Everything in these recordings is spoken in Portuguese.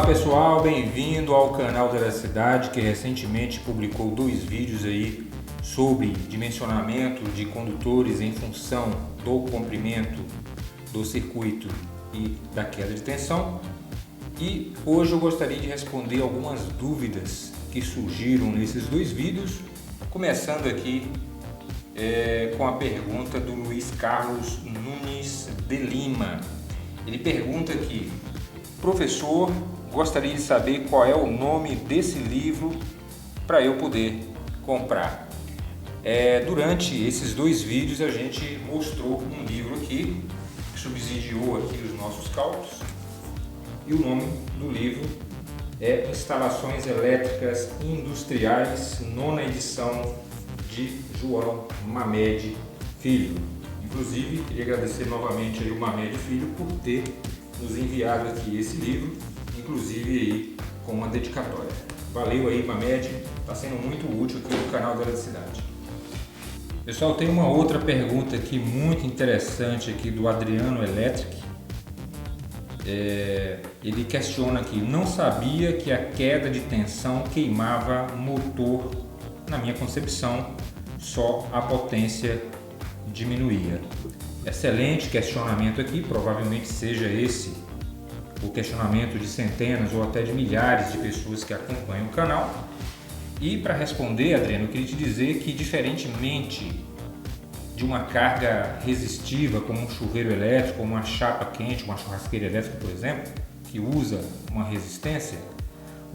pessoal, bem-vindo ao canal da Eletricidade, que recentemente publicou 2 vídeos aí sobre dimensionamento de condutores em função do comprimento do circuito e da queda de tensão. E hoje eu gostaria de responder algumas dúvidas que surgiram nesses 2 vídeos, começando aqui com a pergunta do Luiz Carlos Nunes de Lima. Ele pergunta aqui: professor, gostaria de saber qual é o nome desse livro para eu poder comprar. Durante esses 2 vídeos a gente mostrou um livro aqui que subsidiou aqui os nossos cálculos, e o nome do livro é Instalações Elétricas Industriais, 9ª edição, de João Mamed Filho. Inclusive, queria agradecer novamente aí o Mamed Filho por ter nos enviado aqui esse livro, inclusive aí com uma dedicatória. Valeu aí, Mamed, está sendo muito útil aqui no canal da Eletricidade. Pessoal, tem uma outra pergunta aqui muito interessante aqui do Adriano Electric. Ele questiona aqui: não sabia que a queda de tensão queimava motor. Na minha concepção, só a potência diminuía. Excelente questionamento aqui, provavelmente seja esse o questionamento de centenas ou até de milhares de pessoas que acompanham o canal. E para responder, Adriano, eu queria te dizer que, diferentemente de uma carga resistiva como um chuveiro elétrico, como uma chapa quente, uma churrasqueira elétrica, por exemplo, que usa uma resistência,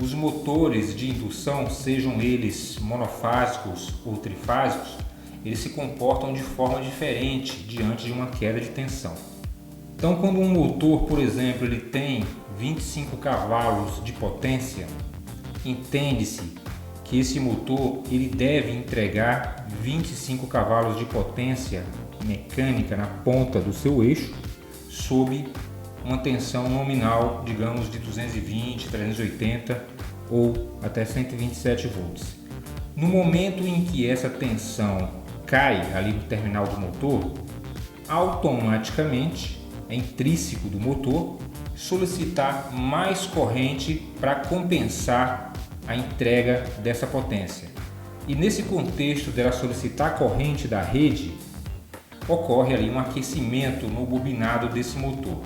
os motores de indução, sejam eles monofásicos ou trifásicos, eles se comportam de forma diferente diante de uma queda de tensão. Então, quando um motor, por exemplo, ele tem 25 cavalos de potência, entende-se que esse motor ele deve entregar 25 cavalos de potência mecânica na ponta do seu eixo, sob uma tensão nominal, digamos, de 220, 380 ou até 127 volts. No momento em que essa tensão cai ali no terminal do motor, automaticamente é intrínseco do motor solicitar mais corrente para compensar a entrega dessa potência. E nesse contexto dela solicitar corrente da rede, ocorre ali um aquecimento no bobinado desse motor.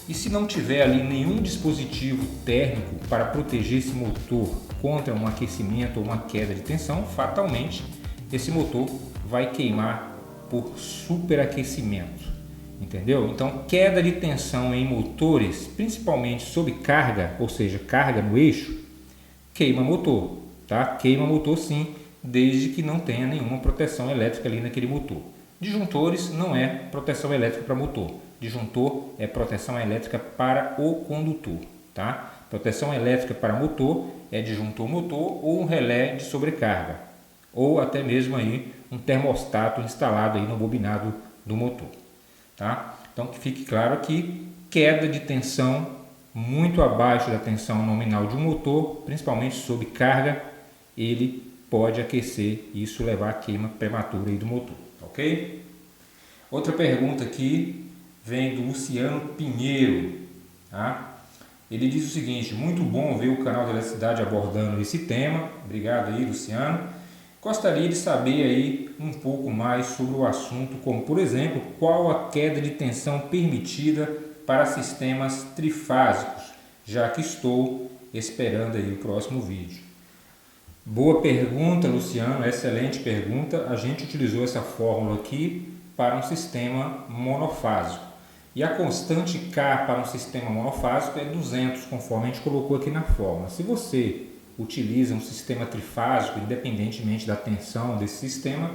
E se não tiver ali nenhum dispositivo térmico para proteger esse motor contra um aquecimento ou uma queda de tensão, fatalmente esse motor vai queimar por superaquecimento, entendeu? Então, queda de tensão em motores, principalmente sob carga, ou seja, carga no eixo, queima motor, tá? Queima motor sim, desde que não tenha nenhuma proteção elétrica ali naquele motor. Disjuntores não é proteção elétrica para motor. Disjuntor é proteção elétrica para o condutor, tá? Proteção elétrica para motor é disjuntor motor ou um relé de sobrecarga, ou até mesmo aí um termostato instalado aí no bobinado do motor, tá? Então, que fique claro que queda de tensão muito abaixo da tensão nominal de um motor, principalmente sob carga, ele pode aquecer e isso levar à queima prematura aí do motor, ok? Outra pergunta aqui vem do Luciano Pinheiro, tá? Ele diz o seguinte: muito bom ver o canal da Eletricidade abordando esse tema. Obrigado aí, Luciano. Gostaria de saber aí um pouco mais sobre o assunto, como por exemplo, qual a queda de tensão permitida para sistemas trifásicos, já que estou esperando aí o próximo vídeo. Boa pergunta, Luciano, excelente pergunta. A gente utilizou essa fórmula aqui para um sistema monofásico. E a constante K para um sistema monofásico é 200, conforme a gente colocou aqui na fórmula. Se você utiliza um sistema trifásico, independentemente da tensão desse sistema,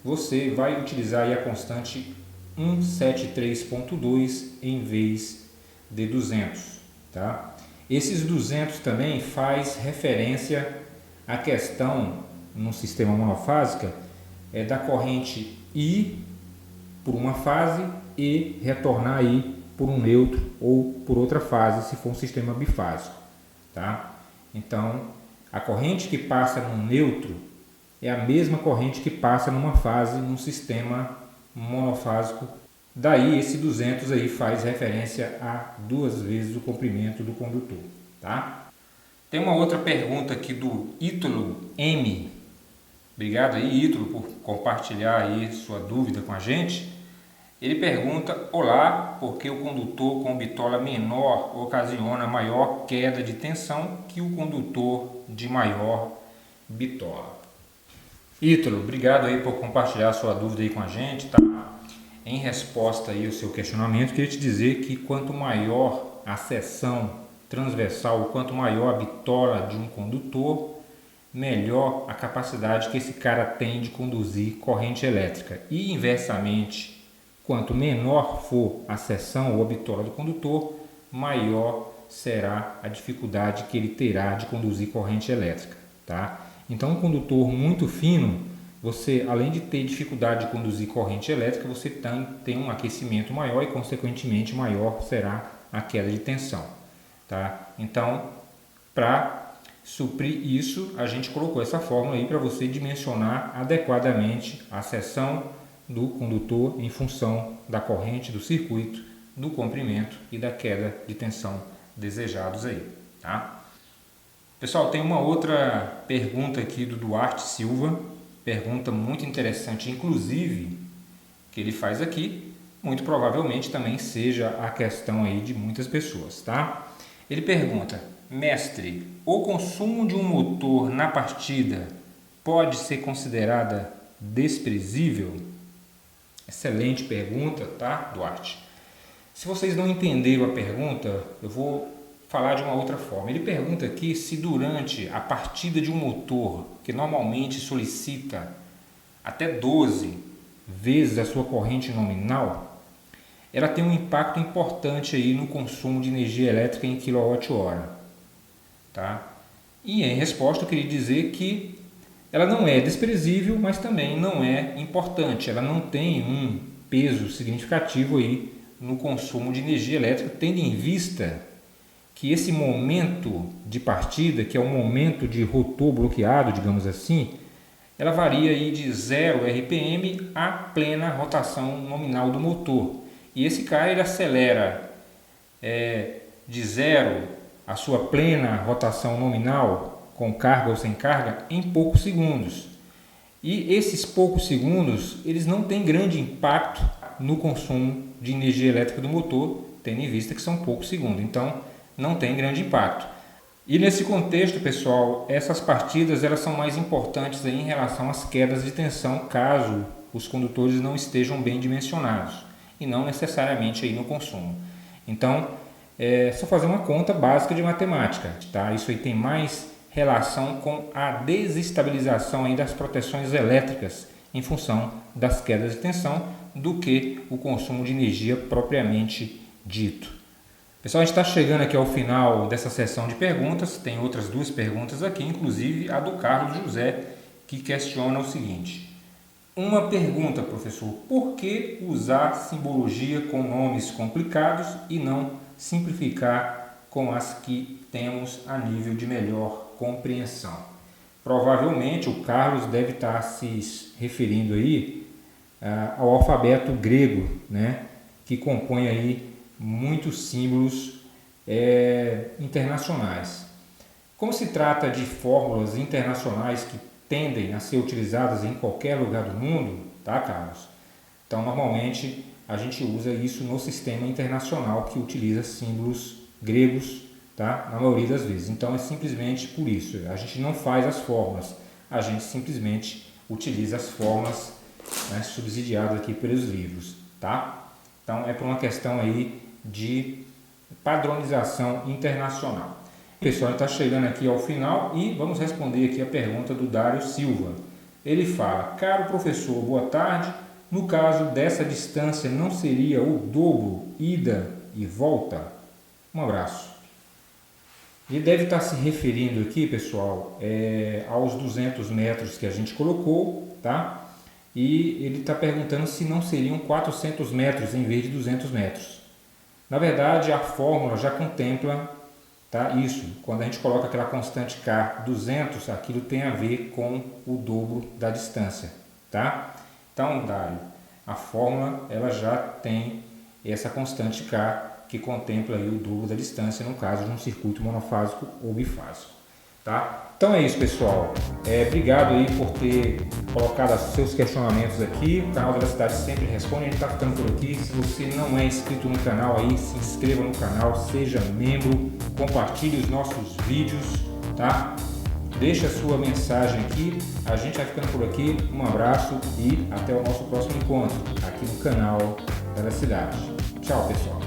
você vai utilizar aí a constante 173.2 em vez de 200, tá? Esses 200 também faz referência à questão no sistema monofásico da corrente ir por uma fase e retornar aí por um neutro ou por outra fase, se for um sistema bifásico, tá? Então, a corrente que passa num neutro é a mesma corrente que passa numa fase num sistema monofásico. Daí esse 200 aí faz referência a 2 vezes o comprimento do condutor, tá? Tem uma outra pergunta aqui do Ítalo M. Obrigado aí, Ítalo, por compartilhar aí sua dúvida com a gente. Ele pergunta: olá, por que o condutor com bitola menor ocasiona maior queda de tensão que o condutor de maior bitola? Ítalo, obrigado aí por compartilhar sua dúvida aí com a gente, tá? Em resposta aí ao seu questionamento, queria te dizer que quanto maior a seção transversal, quanto maior a bitola de um condutor, melhor a capacidade que esse cara tem de conduzir corrente elétrica. E inversamente, quanto menor for a seção ou a bitola do condutor, maior será a dificuldade que ele terá de conduzir corrente elétrica, tá? Então, um condutor muito fino, você, além de ter dificuldade de conduzir corrente elétrica, você tem um aquecimento maior e, consequentemente, maior será a queda de tensão, tá? Então, para suprir isso, a gente colocou essa fórmula aí para você dimensionar adequadamente a seção do condutor em função da corrente, do circuito, do comprimento e da queda de tensão desejados aí, tá? Pessoal, tem uma outra pergunta aqui do Duarte Silva, pergunta muito interessante, inclusive, que ele faz aqui, muito provavelmente também seja a questão aí de muitas pessoas, tá? Ele pergunta: mestre, o consumo de um motor na partida pode ser considerada desprezível? Excelente pergunta, tá, Duarte? Se vocês não entenderam a pergunta, eu vou falar de uma outra forma. Ele pergunta aqui se durante a partida de um motor, que normalmente solicita até 12 vezes a sua corrente nominal, ela tem um impacto importante aí no consumo de energia elétrica em kWh, tá? E em resposta eu queria dizer que ela não é desprezível, mas também não é importante. Ela não tem um peso significativo aí no consumo de energia elétrica, tendo em vista que esse momento de partida, que é o momento de rotor bloqueado, digamos assim, ela varia aí de 0 RPM a plena rotação nominal do motor. E esse cara ele acelera de 0 a sua plena rotação nominal, com carga ou sem carga, em poucos segundos. E esses poucos segundos, eles não têm grande impacto no consumo de energia elétrica do motor, tendo em vista que são poucos segundos. Então, não tem grande impacto. E nesse contexto, pessoal, essas partidas elas são mais importantes aí em relação às quedas de tensão, caso os condutores não estejam bem dimensionados, e não necessariamente aí no consumo. Então, é só fazer uma conta básica de matemática, tá? Isso aí tem mais relação com a desestabilização aí das proteções elétricas em função das quedas de tensão do que o consumo de energia propriamente dito. Pessoal, a gente está chegando aqui ao final dessa sessão de perguntas. Tem outras duas perguntas aqui, inclusive a do Carlos José, que questiona o seguinte: uma pergunta, professor, por que usar simbologia com nomes complicados e não simplificar com as que temos a nível de melhor compreensão? Provavelmente o Carlos deve estar se referindo aí ao alfabeto grego, né, que compõe aí muitos símbolos internacionais. Como se trata de fórmulas internacionais que tendem a ser utilizadas em qualquer lugar do mundo, tá, Carlos? Então, normalmente a gente usa isso no sistema internacional que utiliza símbolos gregos, tá? Na maioria das vezes. Então, é simplesmente por isso. A gente não faz as fórmulas, a gente simplesmente utiliza as fórmulas, né, subsidiadas aqui pelos livros, tá? Então, é por uma questão aí de padronização internacional. Pessoal, está chegando aqui ao final e vamos responder aqui a pergunta do Dário Silva. Ele fala: caro professor, boa tarde. No caso dessa distância, não seria o dobro ida e volta? Um abraço. Ele deve estar se referindo aqui, pessoal, aos 200 metros que a gente colocou, tá? E ele está perguntando se não seriam 400 metros em vez de 200 metros. Na verdade, a fórmula já contempla, tá, isso. Quando a gente coloca aquela constante K 200, aquilo tem a ver com o dobro da distância, tá? Então, Dário, a fórmula ela já tem essa constante K que contempla aí o dobro da distância no caso de um circuito monofásico ou bifásico, tá? Então é isso, pessoal. Obrigado aí por ter colocado seus questionamentos aqui. O canal Velocidade sempre responde. A gente está ficando por aqui. Se você não é inscrito no canal aí, se inscreva no canal, seja membro, compartilhe os nossos vídeos, tá? Deixa a sua mensagem aqui. A gente vai ficando por aqui. Um abraço e até o nosso próximo encontro aqui no canal Velocidade. Tchau, pessoal.